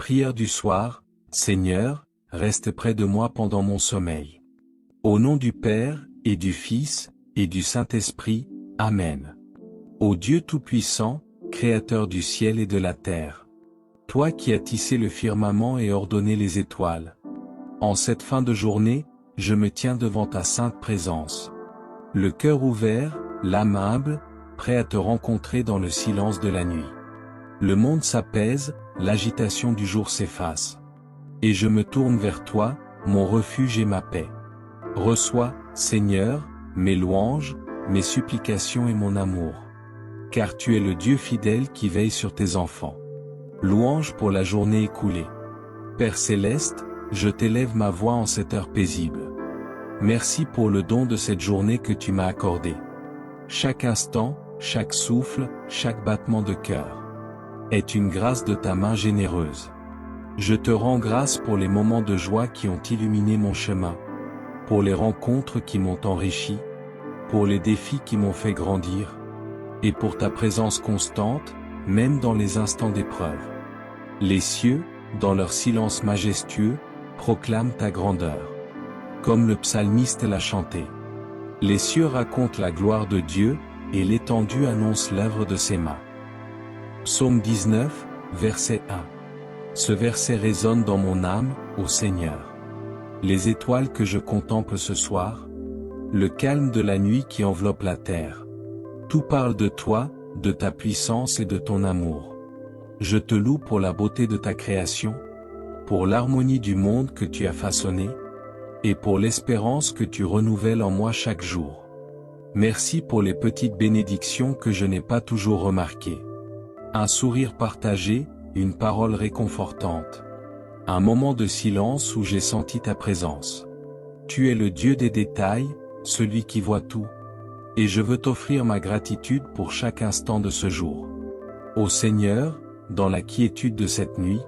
Prière du soir, Seigneur, reste près de moi pendant mon sommeil. Au nom du Père, et du Fils, et du Saint-Esprit, Amen. Ô Dieu Tout-Puissant, Créateur du ciel et de la terre, toi qui as tissé le firmament et ordonné les étoiles, en cette fin de journée, je me tiens devant ta sainte présence. Le cœur ouvert, l'âme humble, prêt à te rencontrer dans le silence de la nuit. Le monde s'apaise, l'agitation du jour s'efface. Et je me tourne vers toi, mon refuge et ma paix. Reçois, Seigneur, mes louanges, mes supplications et mon amour. Car tu es le Dieu fidèle qui veille sur tes enfants. Louange pour la journée écoulée. Père céleste, je t'élève ma voix en cette heure paisible. Merci pour le don de cette journée que tu m'as accordée. Chaque instant, chaque souffle, chaque battement de cœur est une grâce de ta main généreuse. Je te rends grâce pour les moments de joie qui ont illuminé mon chemin, pour les rencontres qui m'ont enrichi, pour les défis qui m'ont fait grandir, et pour ta présence constante, même dans les instants d'épreuve. Les cieux, dans leur silence majestueux, proclament ta grandeur. Comme le psalmiste l'a chanté. Les cieux racontent la gloire de Dieu, et l'étendue annonce l'œuvre de ses mains. Psaume 19, verset 1. Ce verset résonne dans mon âme, ô Seigneur. Les étoiles que je contemple ce soir, le calme de la nuit qui enveloppe la terre. Tout parle de toi, de ta puissance et de ton amour. Je te loue pour la beauté de ta création, pour l'harmonie du monde que tu as façonné, et pour l'espérance que tu renouvelles en moi chaque jour. Merci pour les petites bénédictions que je n'ai pas toujours remarquées. Un sourire partagé, une parole réconfortante. Un moment de silence où j'ai senti ta présence. Tu es le Dieu des détails, celui qui voit tout. Et je veux t'offrir ma gratitude pour chaque instant de ce jour. Ô Seigneur, dans la quiétude de cette nuit,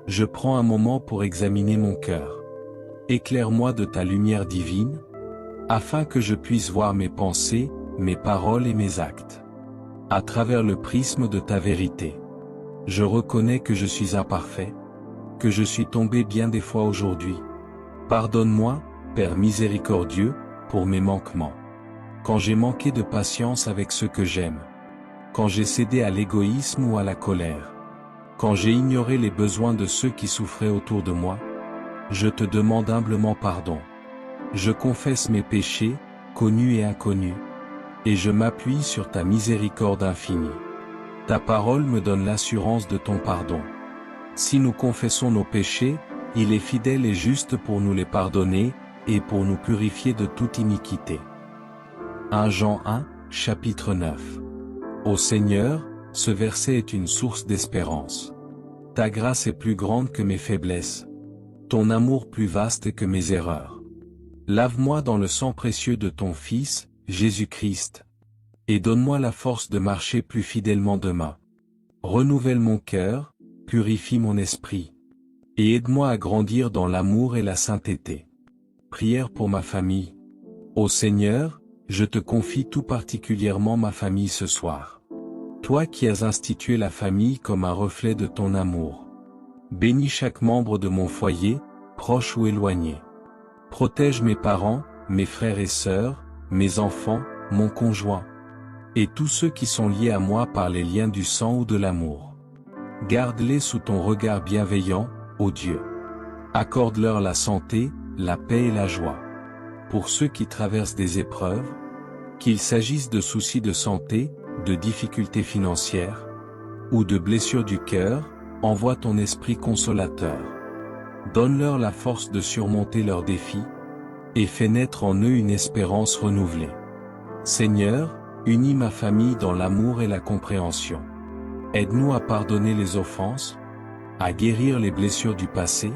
je prends un moment pour examiner mon cœur. Éclaire-moi de ta lumière divine, afin que je puisse voir mes pensées, mes paroles et mes actes. À travers le prisme de ta vérité. Je reconnais que je suis imparfait, que je suis tombé bien des fois aujourd'hui. Pardonne-moi, Père miséricordieux, pour mes manquements. Quand j'ai manqué de patience avec ceux que j'aime. Quand j'ai cédé à l'égoïsme ou à la colère. Quand j'ai ignoré les besoins de ceux qui souffraient autour de moi. Je te demande humblement pardon. Je confesse mes péchés, connus et inconnus. Et je m'appuie sur ta miséricorde infinie. Ta parole me donne l'assurance de ton pardon. Si nous confessons nos péchés, il est fidèle et juste pour nous les pardonner, et pour nous purifier de toute iniquité. 1 Jean 1, chapitre 9. Ô Seigneur, ce verset est une source d'espérance. Ta grâce est plus grande que mes faiblesses. Ton amour plus vaste que mes erreurs. Lave-moi dans le sang précieux de ton Fils, Jésus-Christ. Et donne-moi la force de marcher plus fidèlement demain. Renouvelle mon cœur, purifie mon esprit. Et aide-moi à grandir dans l'amour et la sainteté. Prière pour ma famille. Ô Seigneur, je te confie tout particulièrement ma famille ce soir. Toi qui as institué la famille comme un reflet de ton amour. Bénis chaque membre de mon foyer, proche ou éloigné. Protège mes parents, mes frères et sœurs, mes enfants, mon conjoint. Et tous ceux qui sont liés à moi par les liens du sang ou de l'amour. Garde-les sous ton regard bienveillant, ô Dieu. Accorde-leur la santé, la paix et la joie. Pour ceux qui traversent des épreuves, qu'il s'agisse de soucis de santé, de difficultés financières, ou de blessures du cœur, envoie ton esprit consolateur. Donne-leur la force de surmonter leurs défis, et fais naître en eux une espérance renouvelée. Seigneur, unis ma famille dans l'amour et la compréhension. Aide-nous à pardonner les offenses, à guérir les blessures du passé,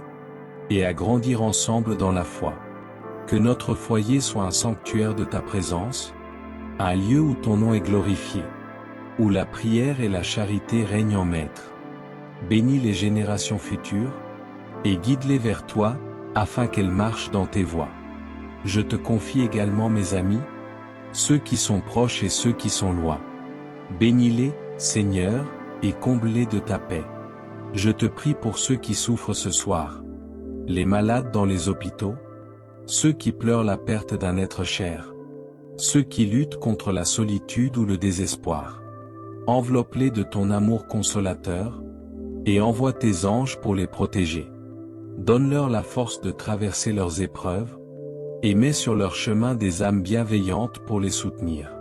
et à grandir ensemble dans la foi. Que notre foyer soit un sanctuaire de ta présence, un lieu où ton nom est glorifié, où la prière et la charité règnent en maître. Bénis les générations futures, et guide-les vers toi, afin qu'elles marchent dans tes voies. Je te confie également mes amis, ceux qui sont proches et ceux qui sont loin. Bénis-les, Seigneur, et comble-les de ta paix. Je te prie pour ceux qui souffrent ce soir. Les malades dans les hôpitaux. Ceux qui pleurent la perte d'un être cher. Ceux qui luttent contre la solitude ou le désespoir. Enveloppe-les de ton amour consolateur, et envoie tes anges pour les protéger. Donne-leur la force de traverser leurs épreuves, et mets sur leur chemin des âmes bienveillantes pour les soutenir.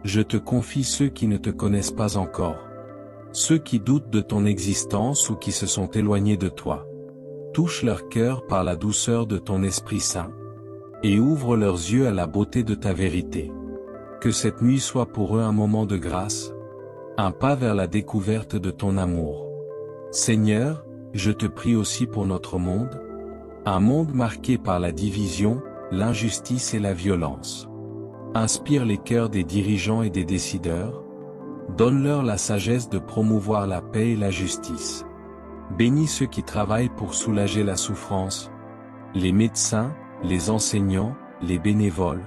Je te confie ceux qui ne te connaissent pas encore. Ceux qui doutent de ton existence ou qui se sont éloignés de toi. Touche leur cœur par la douceur de ton Esprit Saint, et ouvre leurs yeux à la beauté de ta vérité. Que cette nuit soit pour eux un moment de grâce, un pas vers la découverte de ton amour. Seigneur, je te prie aussi pour notre monde, un monde marqué par la division, l'injustice et la violence. Inspire les cœurs des dirigeants et des décideurs, donne-leur la sagesse de promouvoir la paix et la justice. Bénis ceux qui travaillent pour soulager la souffrance, les médecins, les enseignants, les bénévoles,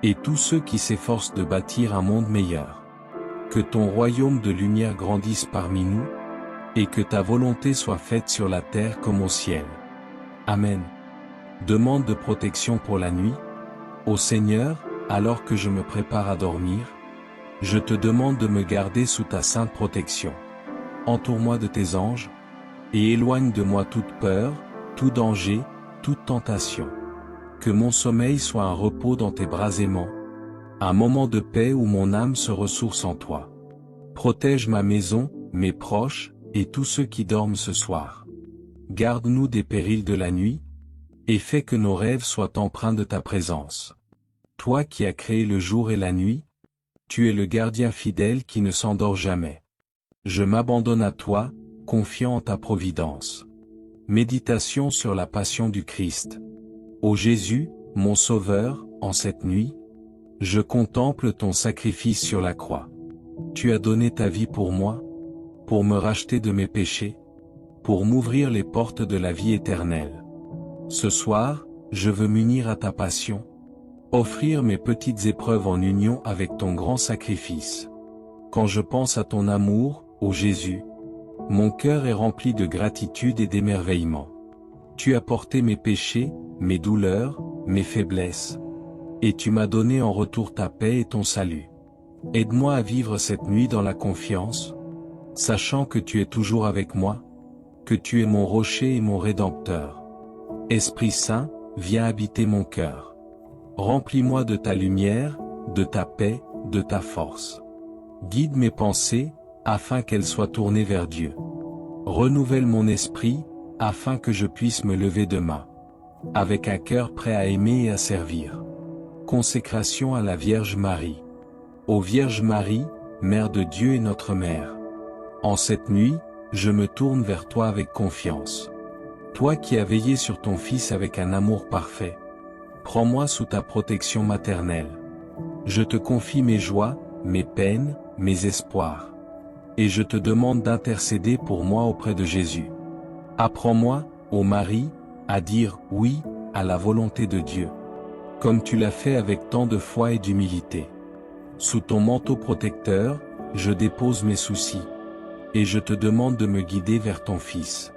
et tous ceux qui s'efforcent de bâtir un monde meilleur. Que ton royaume de lumière grandisse parmi nous, et que ta volonté soit faite sur la terre comme au ciel. Amen. Demande de protection pour la nuit. Ô Seigneur, alors que je me prépare à dormir, je te demande de me garder sous ta sainte protection. Entoure-moi de tes anges, et éloigne de moi toute peur, tout danger, toute tentation. Que mon sommeil soit un repos dans tes bras aimants, un moment de paix où mon âme se ressource en toi. Protège ma maison, mes proches, et tous ceux qui dorment ce soir. Garde-nous des périls de la nuit, et fais que nos rêves soient empreints de ta présence. Toi qui as créé le jour et la nuit, tu es le gardien fidèle qui ne s'endort jamais. Je m'abandonne à toi, confiant en ta providence. Méditation sur la passion du Christ. Ô Jésus, mon Sauveur, en cette nuit, je contemple ton sacrifice sur la croix. Tu as donné ta vie pour moi, pour me racheter de mes péchés, pour m'ouvrir les portes de la vie éternelle. Ce soir, je veux m'unir à ta passion, offrir mes petites épreuves en union avec ton grand sacrifice. Quand je pense à ton amour, ô Jésus, mon cœur est rempli de gratitude et d'émerveillement. Tu as porté mes péchés, mes douleurs, mes faiblesses, et tu m'as donné en retour ta paix et ton salut. Aide-moi à vivre cette nuit dans la confiance, sachant que tu es toujours avec moi, que tu es mon rocher et mon rédempteur. Esprit Saint, viens habiter mon cœur. Remplis-moi de ta lumière, de ta paix, de ta force. Guide mes pensées, afin qu'elles soient tournées vers Dieu. Renouvelle mon esprit, afin que je puisse me lever demain, avec un cœur prêt à aimer et à servir. Consécration à la Vierge Marie. Ô Vierge Marie, Mère de Dieu et notre Mère, en cette nuit, je me tourne vers toi avec confiance. Toi qui as veillé sur ton Fils avec un amour parfait, prends-moi sous ta protection maternelle. Je te confie mes joies, mes peines, mes espoirs. Et je te demande d'intercéder pour moi auprès de Jésus. Apprends-moi, ô Marie, à dire « oui » à la volonté de Dieu, comme tu l'as fait avec tant de foi et d'humilité. Sous ton manteau protecteur, je dépose mes soucis, et je te demande de me guider vers ton Fils.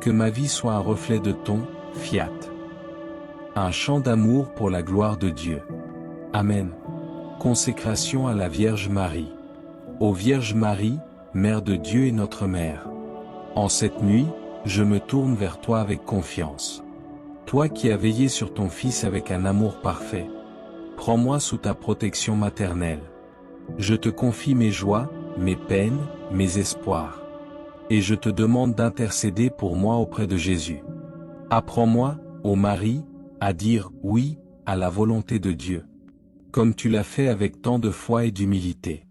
Que ma vie soit un reflet de ton fiat. Un chant d'amour pour la gloire de Dieu. Amen. Consécration à la Vierge Marie. Ô Vierge Marie, Mère de Dieu et notre Mère, en cette nuit, je me tourne vers toi avec confiance. Toi qui as veillé sur ton Fils avec un amour parfait, prends-moi sous ta protection maternelle. Je te confie mes joies, mes peines, mes espoirs. Et je te demande d'intercéder pour moi auprès de Jésus. Apprends-moi, ô Marie, à dire « oui » à la volonté de Dieu, comme tu l'as fait avec tant de foi et d'humilité.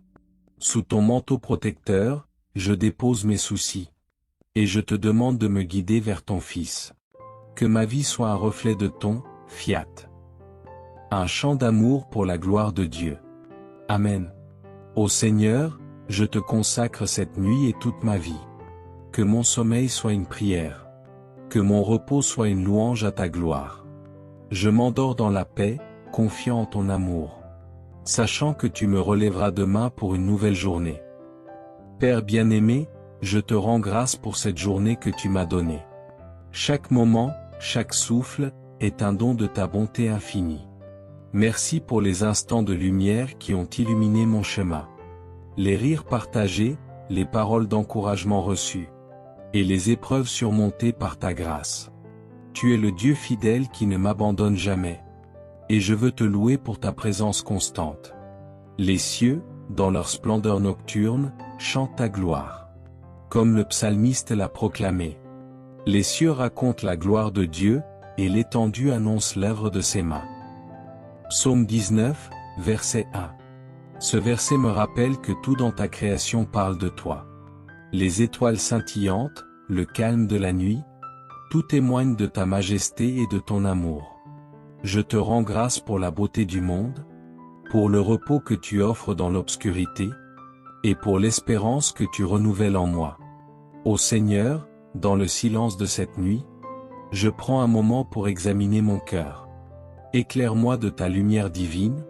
Sous ton manteau protecteur, je dépose mes soucis, et je te demande de me guider vers ton Fils. Que ma vie soit un reflet de ton fiat. Un chant d'amour pour la gloire de Dieu. Amen. Ô Seigneur, je te consacre cette nuit et toute ma vie. Que mon sommeil soit une prière. Que mon repos soit une louange à ta gloire. Je m'endors dans la paix, confiant en ton amour, sachant que tu me relèveras demain pour une nouvelle journée. Père bien-aimé, je te rends grâce pour cette journée que tu m'as donnée. Chaque moment, chaque souffle, est un don de ta bonté infinie. Merci pour les instants de lumière qui ont illuminé mon chemin. Les rires partagés, les paroles d'encouragement reçues. Et les épreuves surmontées par ta grâce. Tu es le Dieu fidèle qui ne m'abandonne jamais. Et je veux te louer pour ta présence constante. Les cieux, dans leur splendeur nocturne, chantent ta gloire. Comme le psalmiste l'a proclamé. Les cieux racontent la gloire de Dieu, et l'étendue annonce l'œuvre de ses mains. Psaume 19, verset 1. Ce verset me rappelle que tout dans ta création parle de toi. Les étoiles scintillantes, le calme de la nuit, tout témoigne de ta majesté et de ton amour. Je te rends grâce pour la beauté du monde, pour le repos que tu offres dans l'obscurité, et pour l'espérance que tu renouvelles en moi. Ô Seigneur, dans le silence de cette nuit, je prends un moment pour examiner mon cœur. Éclaire-moi de ta lumière divine,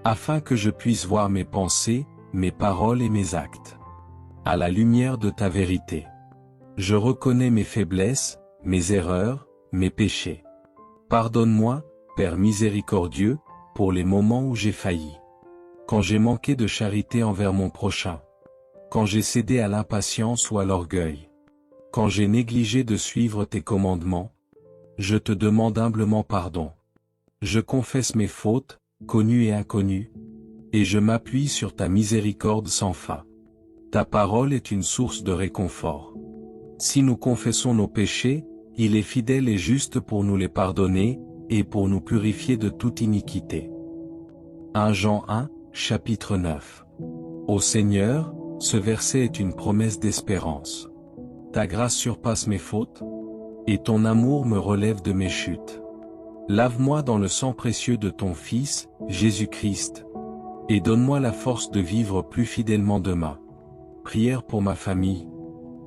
afin que je puisse voir mes pensées, mes paroles et mes actes. À la lumière de ta vérité. Je reconnais mes faiblesses, mes erreurs, mes péchés. Pardonne-moi, Père miséricordieux, pour les moments où j'ai failli. Quand j'ai manqué de charité envers mon prochain. Quand j'ai cédé à l'impatience ou à l'orgueil. Quand j'ai négligé de suivre tes commandements. Je te demande humblement pardon. Je confesse mes fautes, connues et inconnues. Et je m'appuie sur ta miséricorde sans fin. Ta parole est une source de réconfort. Si nous confessons nos péchés, il est fidèle et juste pour nous les pardonner, et pour nous purifier de toute iniquité. 1 Jean 1, chapitre 9. Ô Seigneur, ce verset est une promesse d'espérance. Ta grâce surpasse mes fautes, et ton amour me relève de mes chutes. Lave-moi dans le sang précieux de ton Fils, Jésus-Christ, et donne-moi la force de vivre plus fidèlement demain. Prière pour ma famille.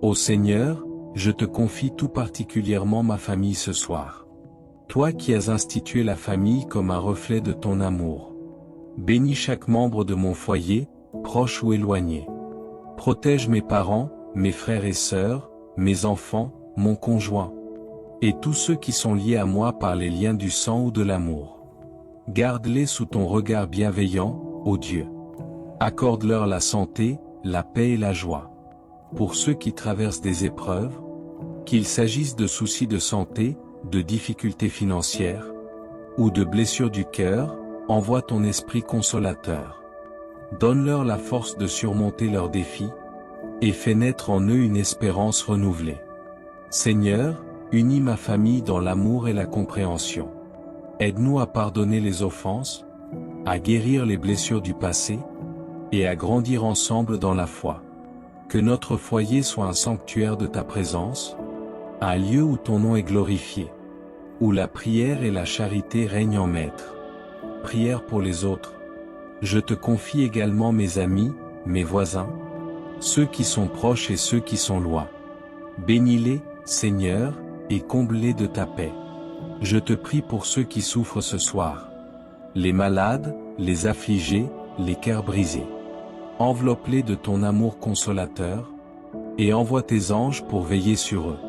Ô Seigneur, je te confie tout particulièrement ma famille ce soir. Toi qui as institué la famille comme un reflet de ton amour. Bénis chaque membre de mon foyer, proche ou éloigné. Protège mes parents, mes frères et sœurs, mes enfants, mon conjoint, et tous ceux qui sont liés à moi par les liens du sang ou de l'amour. Garde-les sous ton regard bienveillant, ô Dieu. Accorde-leur la santé, la paix et la joie. Pour ceux qui traversent des épreuves, qu'il s'agisse de soucis de santé, de difficultés financières, ou de blessures du cœur, envoie ton esprit consolateur. Donne-leur la force de surmonter leurs défis, et fais naître en eux une espérance renouvelée. Seigneur, unis ma famille dans l'amour et la compréhension. Aide-nous à pardonner les offenses, à guérir les blessures du passé, et à grandir ensemble dans la foi. Que notre foyer soit un sanctuaire de ta présence, un lieu où ton nom est glorifié, où la prière et la charité règnent en maître. Prière pour les autres. Je te confie également mes amis, mes voisins, ceux qui sont proches et ceux qui sont loin. Bénis-les, Seigneur, et comble-les de ta paix. Je te prie pour ceux qui souffrent ce soir. Les malades, les affligés, les cœurs brisés. Enveloppe-les de ton amour consolateur, et envoie tes anges pour veiller sur eux.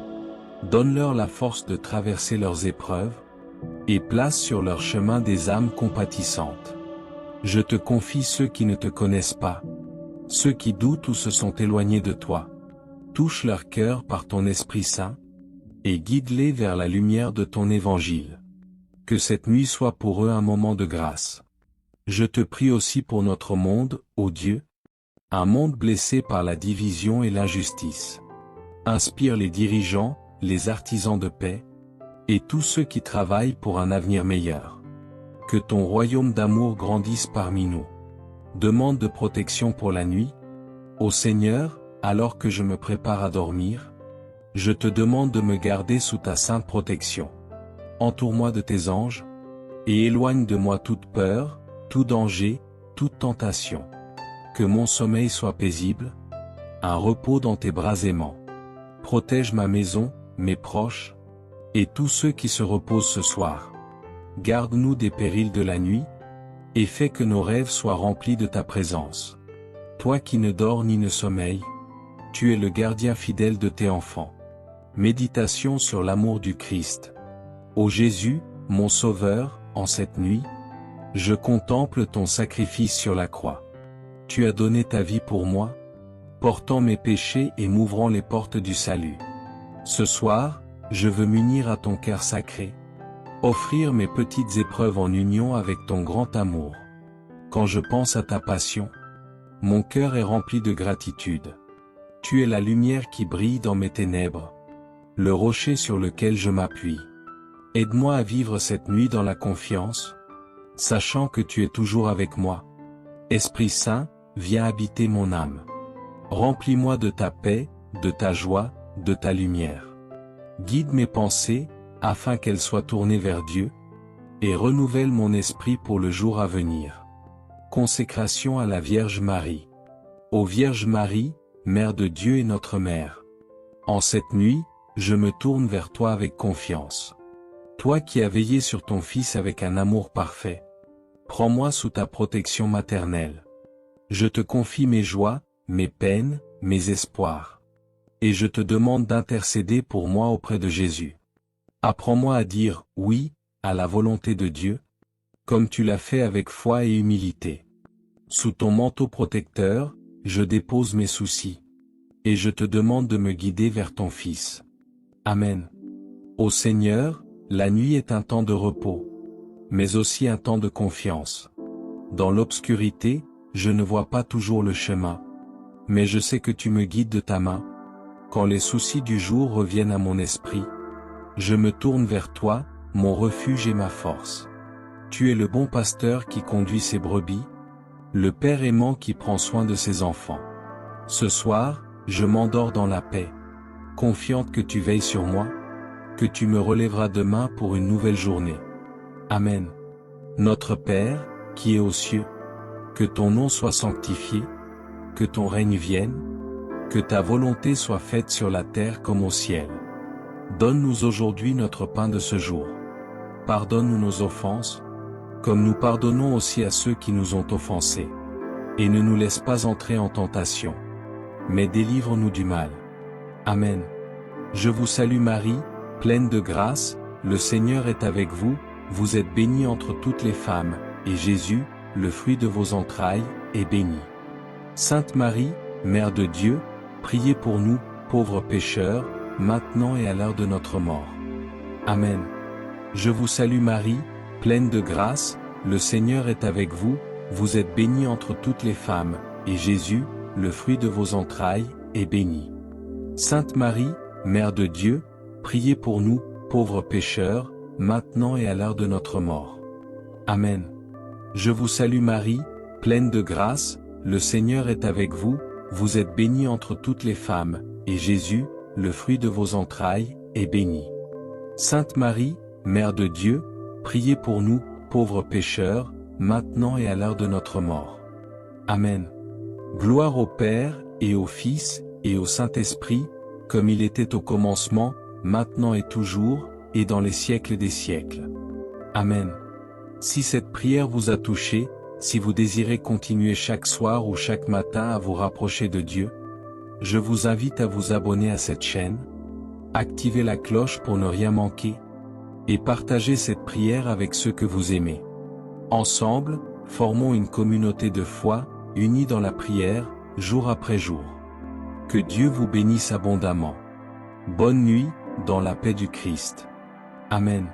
Donne-leur la force de traverser leurs épreuves, et place sur leur chemin des âmes compatissantes. Je te confie ceux qui ne te connaissent pas, ceux qui doutent ou se sont éloignés de toi. Touche leur cœur par ton Esprit Saint, et guide-les vers la lumière de ton évangile. Que cette nuit soit pour eux un moment de grâce. Je te prie aussi pour notre monde, ô Dieu, un monde blessé par la division et l'injustice. Inspire les dirigeants, les artisans de paix, et tous ceux qui travaillent pour un avenir meilleur. Que ton royaume d'amour grandisse parmi nous. Demande de protection pour la nuit. Ô Seigneur, alors que je me prépare à dormir, je te demande de me garder sous ta sainte protection. Entoure-moi de tes anges, et éloigne de moi toute peur, tout danger, toute tentation. Que mon sommeil soit paisible, un repos dans tes bras aimants. Protège ma maison, mes proches, et tous ceux qui se reposent ce soir. Garde-nous des périls de la nuit, et fais que nos rêves soient remplis de ta présence. Toi qui ne dors ni ne sommeilles, tu es le gardien fidèle de tes enfants. Méditation sur l'amour du Christ. Ô Jésus, mon Sauveur, en cette nuit, je contemple ton sacrifice sur la croix. Tu as donné ta vie pour moi, portant mes péchés et m'ouvrant les portes du salut. Ce soir, je veux m'unir à ton cœur sacré, offrir mes petites épreuves en union avec ton grand amour. Quand je pense à ta passion, mon cœur est rempli de gratitude. Tu es la lumière qui brille dans mes ténèbres, le rocher sur lequel je m'appuie. Aide-moi à vivre cette nuit dans la confiance, sachant que tu es toujours avec moi. Esprit Saint, viens habiter mon âme. Remplis-moi de ta paix, de ta joie, de ta lumière. Guide mes pensées, afin qu'elles soient tournées vers Dieu, et renouvelle mon esprit pour le jour à venir. Consécration à la Vierge Marie. Ô Vierge Marie, Mère de Dieu et notre Mère, en cette nuit, je me tourne vers toi avec confiance. Toi qui as veillé sur ton Fils avec un amour parfait, prends-moi sous ta protection maternelle. Je te confie mes joies, mes peines, mes espoirs. Et je te demande d'intercéder pour moi auprès de Jésus. Apprends-moi à dire « oui » à la volonté de Dieu, comme tu l'as fait avec foi et humilité. Sous ton manteau protecteur, je dépose mes soucis. Et je te demande de me guider vers ton Fils. Amen. Ô Seigneur, la nuit est un temps de repos, mais aussi un temps de confiance. Dans l'obscurité, je ne vois pas toujours le chemin, mais je sais que tu me guides de ta main. Quand les soucis du jour reviennent à mon esprit, je me tourne vers toi, mon refuge et ma force. Tu es le bon pasteur qui conduit ses brebis, le Père aimant qui prend soin de ses enfants. Ce soir, je m'endors dans la paix, confiante que tu veilles sur moi, que tu me relèveras demain pour une nouvelle journée. Amen. Notre Père, qui es aux cieux, que ton nom soit sanctifié, que ton règne vienne, que ta volonté soit faite sur la terre comme au ciel. Donne-nous aujourd'hui notre pain de ce jour. Pardonne-nous nos offenses, comme nous pardonnons aussi à ceux qui nous ont offensés. Et ne nous laisse pas entrer en tentation, mais délivre-nous du mal. Amen. Je vous salue Marie, pleine de grâce, le Seigneur est avec vous, vous êtes bénie entre toutes les femmes, et Jésus, le fruit de vos entrailles, est béni. Sainte Marie, Mère de Dieu, priez pour nous, pauvres pécheurs, maintenant et à l'heure de notre mort. Amen. Je vous salue Marie, pleine de grâce, le Seigneur est avec vous, vous êtes bénie entre toutes les femmes, et Jésus, le fruit de vos entrailles, est béni. Sainte Marie, Mère de Dieu, priez pour nous, pauvres pécheurs, maintenant et à l'heure de notre mort. Amen. Je vous salue Marie, pleine de grâce, le Seigneur est avec vous, vous êtes bénie entre toutes les femmes, et Jésus, le fruit de vos entrailles, est béni. Sainte Marie, Mère de Dieu, priez pour nous, pauvres pécheurs, maintenant et à l'heure de notre mort. Amen. Gloire au Père, et au Fils, et au Saint-Esprit, comme il était au commencement, maintenant et toujours, et dans les siècles des siècles. Amen. Si cette prière vous a touché, si vous désirez continuer chaque soir ou chaque matin à vous rapprocher de Dieu, je vous invite à vous abonner à cette chaîne, activer la cloche pour ne rien manquer, et partager cette prière avec ceux que vous aimez. Ensemble, formons une communauté de foi, unie dans la prière, jour après jour. Que Dieu vous bénisse abondamment. Bonne nuit, dans la paix du Christ. Amen.